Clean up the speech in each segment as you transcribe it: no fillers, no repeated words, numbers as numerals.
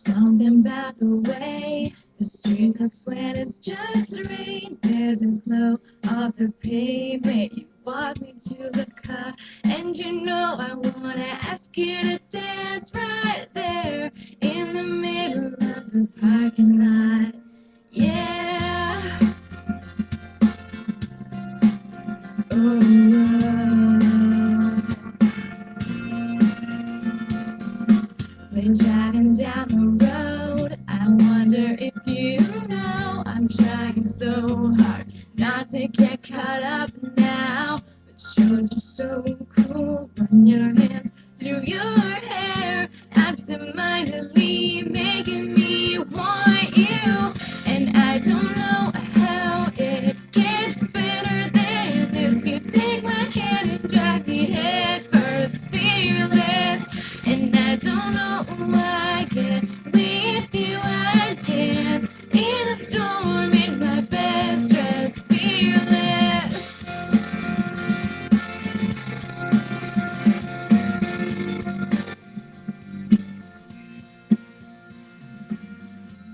Something about the way the street looks when it's just rain. There's a glow of the pavement. You walk me to the car, and you know I wanna ask you to dance right there in the middle of the parking lot. Yeah. Oh. We're driving down the road. I wonder if you know I'm trying so hard not to get caught up now. But you're just so cool. Run your hands through your hair, absentmindedly making me want you. And I don't know how it gets better than this. You take my hand and drive me head first, fearless. And I don't know why I get with you. I dance in a storm in my best dress, fearless.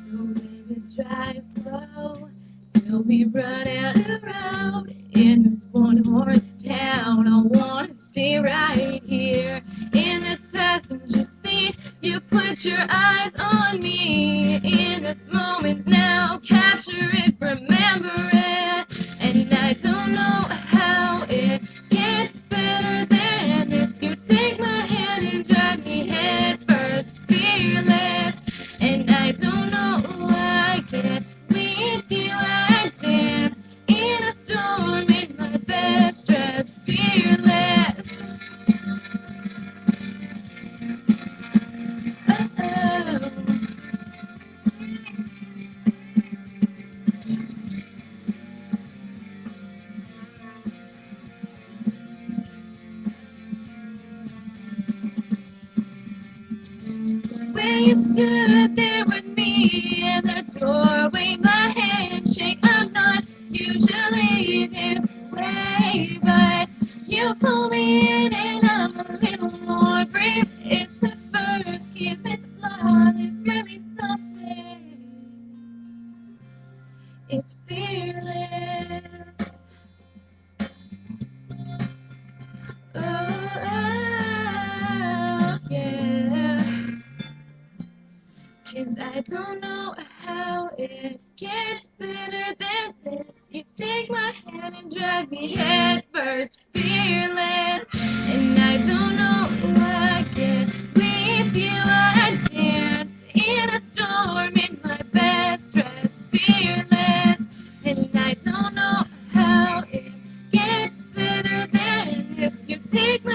So baby, drive slow till we run out of road in this one-horse town. I wanna stay right here in this passenger seat. You put your eyes on me in this moment now. Capture it, remember it. And I don't know how it gets better than this. You take my hand and drive me head first, fearless. And I don't know why I get with you. I dance in a storm in my best dress, fearless. Oh. Where you stood there with me in the doorway, my handshake. I'm not usually this way, but you pull me in and I'm a little more brave. It's the first kiss, it's flawless, really something. It's fearless. Oh, yeah. 'Cause I don't know how it gets better than this. You take my hand and drive me head first, fearless. And I don't know why I get with you. I dance in a storm in my best dress, fearless. And I don't know how it gets better than this. You take my